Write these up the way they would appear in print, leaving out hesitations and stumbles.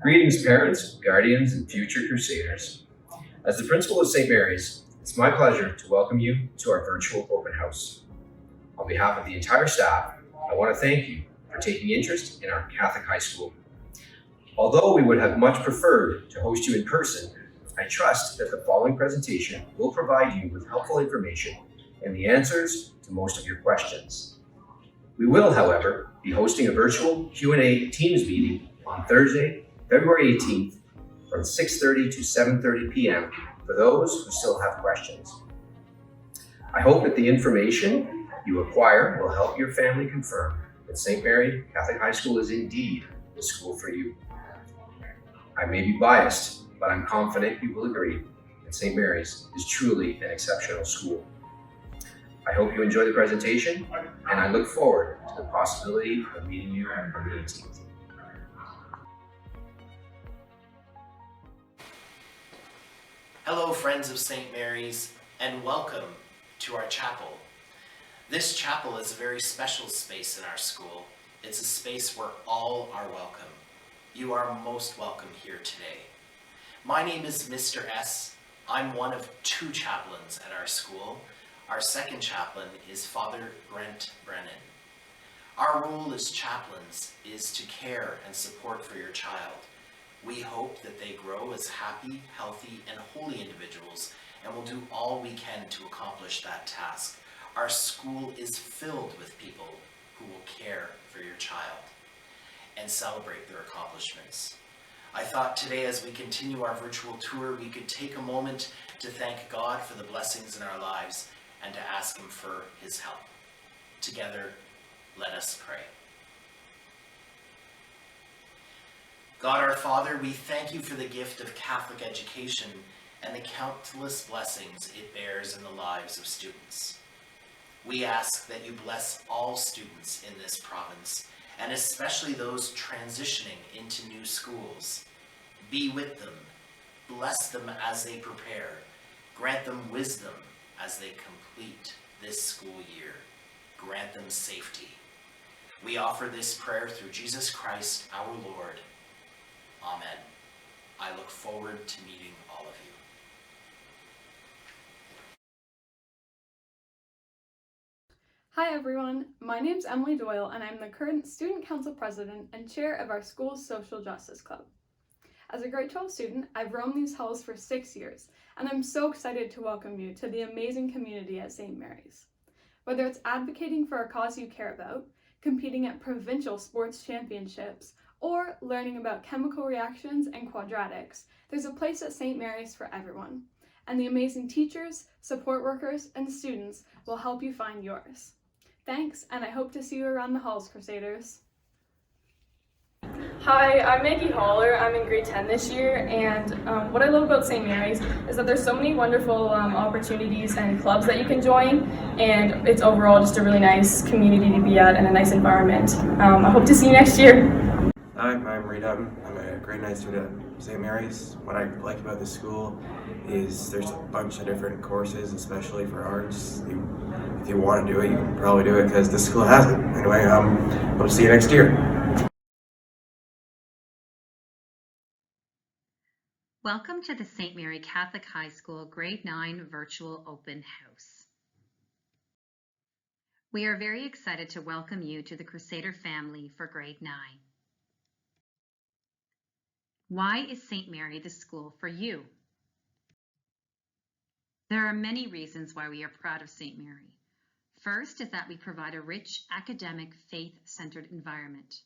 Greetings, parents, guardians, and future Crusaders. As the principal of St. Mary's, it's my pleasure to welcome you to our virtual open house. On behalf of the entire staff, I want to thank you for taking interest in our Catholic high school. Although we would have much preferred to host you in person, I trust that the following presentation will provide you with helpful information and the answers to most of your questions. We will, however, be hosting a virtual Q&A Teams meeting on Thursday, February 18th from 6:30 to 7:30 p.m. for those who still have questions. I hope that the information you acquire will help your family confirm that St. Mary Catholic High School is indeed the school for you. I may be biased, but I'm confident you will agree that St. Mary's is truly an exceptional school. I hope you enjoy the presentation, and I look forward to the possibility of meeting you on the 18th. Hello, friends of St. Mary's, and welcome to our chapel. This chapel is a very special space in our school. It's a space where all are welcome. You are most welcome here today. My name is Mr. S. I'm one of 2 chaplains at our school. Our second chaplain is Father Brent Brennan. Our role as chaplains is to care and support for your child. We hope that they grow as happy, healthy, and holy individuals, and will do all we can to accomplish that task. Our school is filled with people who will care for your child and celebrate their accomplishments. I thought today, as we continue our virtual tour, we could take a moment to thank God for the blessings in our lives and to ask Him for His help. Together, let us pray. God our Father, we thank you for the gift of Catholic education and the countless blessings it bears in the lives of students. We ask that you bless all students in this province, and especially those transitioning into new schools. Be with them, bless them as they prepare, grant them wisdom as they complete this school year, grant them safety. We offer this prayer through Jesus Christ our Lord. Amen. I look forward to meeting all of you. Hi everyone, my name's Emily Doyle and I'm the current Student Council President and Chair of our school's Social Justice Club. As a grade 12 student, I've roamed these halls for 6 years, and I'm so excited to welcome you to the amazing community at St. Mary's. Whether it's advocating for a cause you care about, competing at provincial sports championships, or learning about chemical reactions and quadratics, there's a place at St. Mary's for everyone. And the amazing teachers, support workers, and students will help you find yours. Thanks, and I hope to see you around the halls, Crusaders. Hi, I'm Maggie Haller. I'm in grade 10 this year, and what I love about St. Mary's is that there's so many wonderful opportunities and clubs that you can join, and it's overall just a really nice community to be at and a nice environment. I hope to see you next year. Hi, I'm Reed Hutton. I'm a grade 9 student at St. Mary's. What I like about this school is there's a bunch of different courses, especially for arts. If you want to do it, you can probably do it because this school has it. Anyway, hope to see you next year. Welcome to the St. Mary Catholic High School Grade 9 Virtual Open House. We are very excited to welcome you to the Crusader family for Grade 9. Why is St. Mary the school for you? There are many reasons why we are proud of St. Mary. First is that we provide a rich academic, faith-centered environment.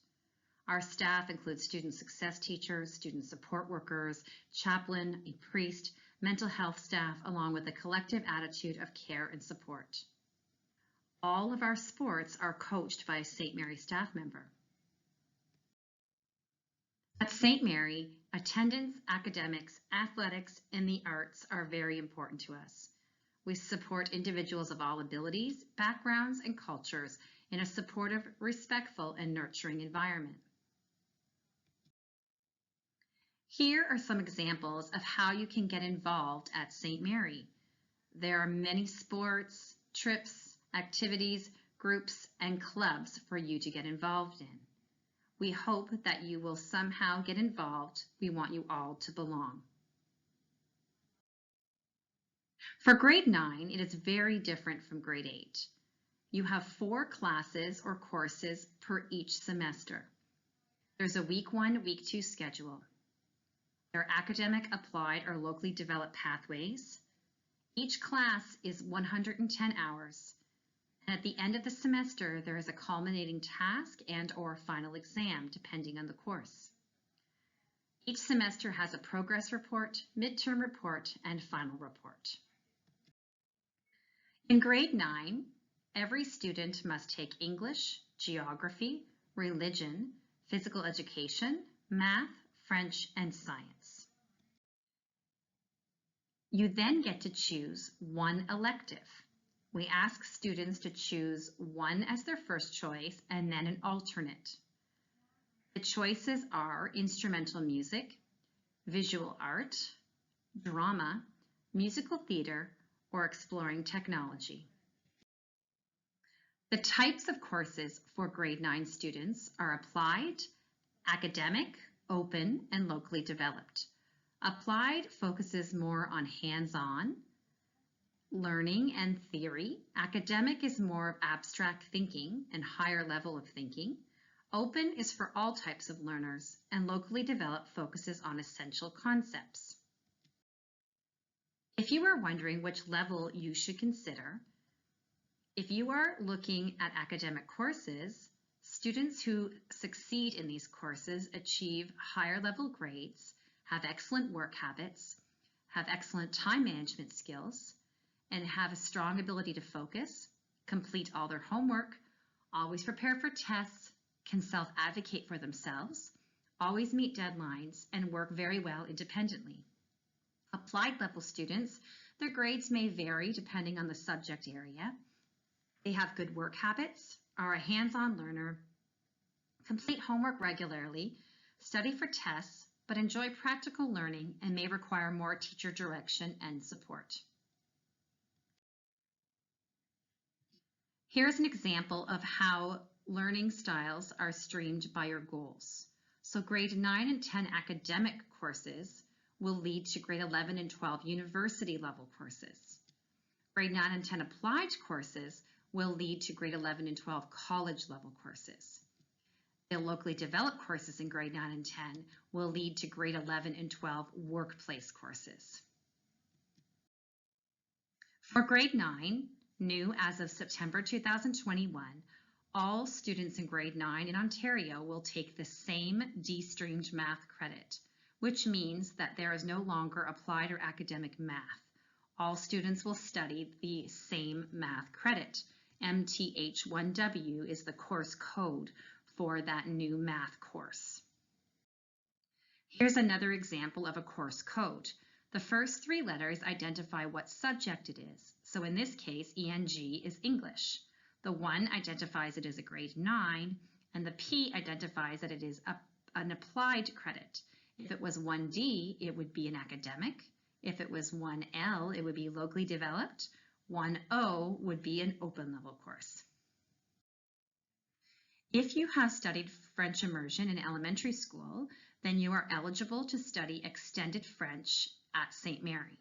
Our staff includes student success teachers, student support workers, chaplain, a priest, mental health staff, along with a collective attitude of care and support. All of our sports are coached by a St. Mary staff member. At St. Mary, attendance, academics, athletics, and the arts are very important to us. We support individuals of all abilities, backgrounds, and cultures in a supportive, respectful, and nurturing environment. Here are some examples of how you can get involved at St. Mary. There are many sports, trips, activities, groups, and clubs for you to get involved in. We hope that you will somehow get involved. We want you all to belong. For grade 9, it is very different from grade 8. You have 4 classes or courses per each semester. There's a week 1, week 2 schedule. There are academic, applied, or locally developed pathways. Each class is 110 hours. And at the end of the semester, there is a culminating task and/or final exam, depending on the course. Each semester has a progress report, midterm report, and final report. In grade 9, every student must take English, geography, religion, physical education, math, French, and science. You then get to choose one elective. We ask students to choose one as their first choice and then an alternate. The choices are instrumental music, visual art, drama, musical theater, or exploring technology. The types of courses for grade 9 students are applied, academic, open, and locally developed. Applied focuses more on hands-on learning and theory. Academic is more of abstract thinking and higher level of thinking. Open is for all types of learners, and locally developed focuses on essential concepts. If you are wondering which level you should consider, if you are looking at academic courses, students who succeed in these courses achieve higher level grades, have excellent work habits, have excellent time management skills, and have a strong ability to focus, complete all their homework, always prepare for tests, can self-advocate for themselves, always meet deadlines, and work very well independently. Applied level students, their grades may vary depending on the subject area. They have good work habits, are a hands-on learner, complete homework regularly, study for tests, but enjoy practical learning and may require more teacher direction and support. Here's an example of how learning styles are streamed by your goals. So grade 9 and 10 academic courses will lead to grade 11 and 12 university level courses. Grade 9 and 10 applied courses will lead to grade 11 and 12 college level courses. The locally developed courses in grade 9 and 10 will lead to grade 11 and 12 workplace courses. For grade 9, new as of September 2021, all students in grade 9 in Ontario will take the same de-streamed math credit, which means that there is no longer applied or academic math. All students will study the same math credit. MTH1W is the course code for that new math course. Here's another example of a course code. The first 3 letters identify what subject it is. So in this case, ENG is English. The 1 identifies it as a grade 9, and the P identifies that it is an applied credit. If it was 1D, it would be an academic. If it was 1L, it would be locally developed. 1O would be an open level course. If you have studied French immersion in elementary school, then you are eligible to study extended French at St. Mary.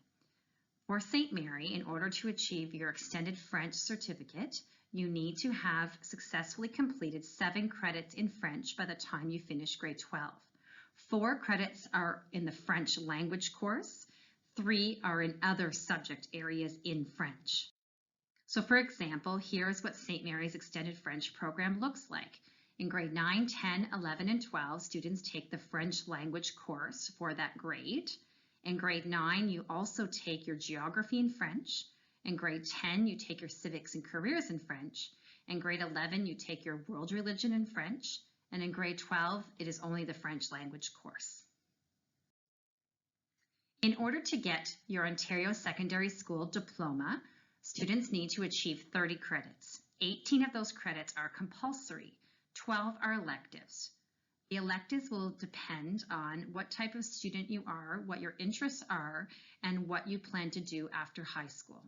For St. Mary, in order to achieve your extended French certificate, you need to have successfully completed 7 credits in French by the time you finish grade 12. 4 credits are in the French language course, 3 are in other subject areas in French. So for example, here's what St. Mary's Extended French program looks like. In grade 9, 10, 11, and 12, students take the French language course for that grade. In grade 9, you also take your geography in French. In grade 10, you take your civics and careers in French. In grade 11, you take your world religion in French. And in grade 12, it is only the French language course. In order to get your Ontario Secondary School diploma, students need to achieve 30 credits. 18 of those credits are compulsory, 12 are electives. The electives will depend on what type of student you are, what your interests are, and what you plan to do after high school.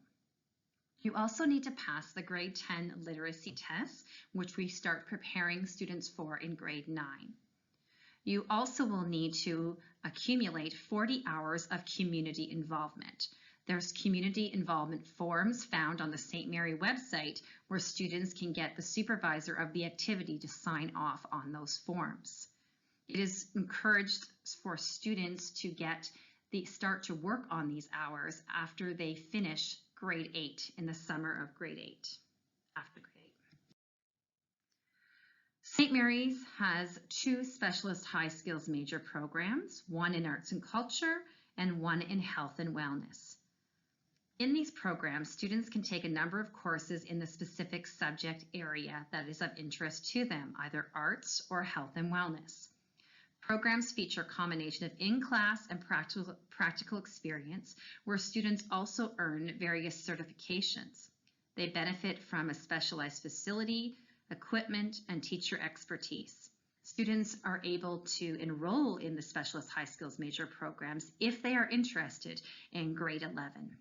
You also need to pass the grade 10 literacy test, which we start preparing students for in grade 9. You also will need to accumulate 40 hours of community involvement. There's community involvement forms found on the St. Mary website where students can get the supervisor of the activity to sign off on those forms. It is encouraged for students to start to work on these hours after they finish grade 8 in the summer of grade 8, after grade 8. St. Mary's has 2 specialist high skills major programs, one in arts and culture and one in health and wellness. In these programs, students can take a number of courses in the specific subject area that is of interest to them, either arts or health and wellness. Programs feature a combination of in-class and practical experience where students also earn various certifications. They benefit from a specialized facility, equipment, and teacher expertise. Students are able to enroll in the specialist high skills major programs if they are interested in grade 11.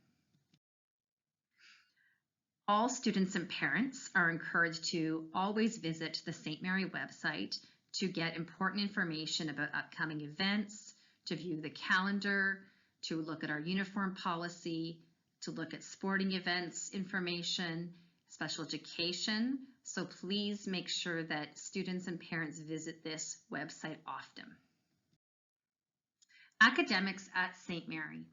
All students and parents are encouraged to always visit the St. Mary website to get important information about upcoming events, to view the calendar, to look at our uniform policy, to look at sporting events information, special education. So please make sure that students and parents visit this website often. Academics at St. Mary.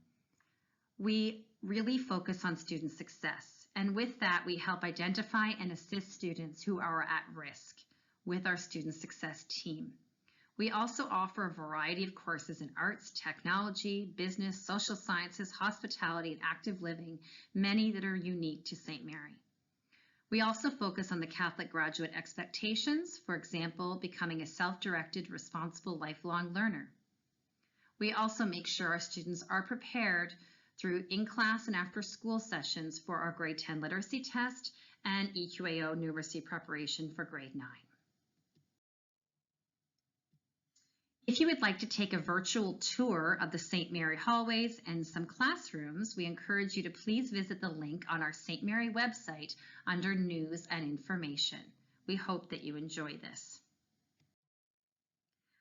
We really focus on student success, and with that we help identify and assist students who are at risk with our student success team. We also offer a variety of courses in arts, technology, business, social sciences, hospitality, and active living, many that are unique to St. Mary. We also focus on the Catholic graduate expectations, for example, becoming a self-directed, responsible, lifelong learner. We also make sure our students are prepared through in-class and after-school sessions for our grade 10 literacy test and EQAO numeracy preparation for grade 9. If you would like to take a virtual tour of the St. Mary hallways and some classrooms, we encourage you to please visit the link on our St. Mary website under News and Information. We hope that you enjoy this.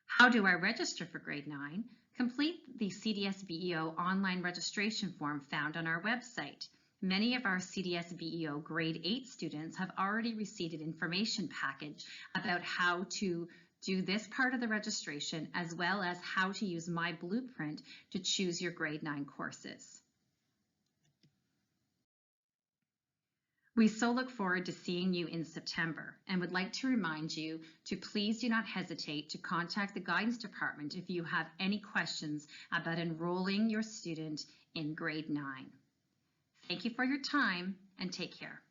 How do I register for grade 9? Complete the CDS-BEO online registration form found on our website. Many of our CDS-BEO grade 8 students have already received an information package about how to do this part of the registration, as well as how to use My Blueprint to choose your grade 9 courses. We so look forward to seeing you in September and would like to remind you to please do not hesitate to contact the guidance department if you have any questions about enrolling your student in grade 9. Thank you for your time and take care.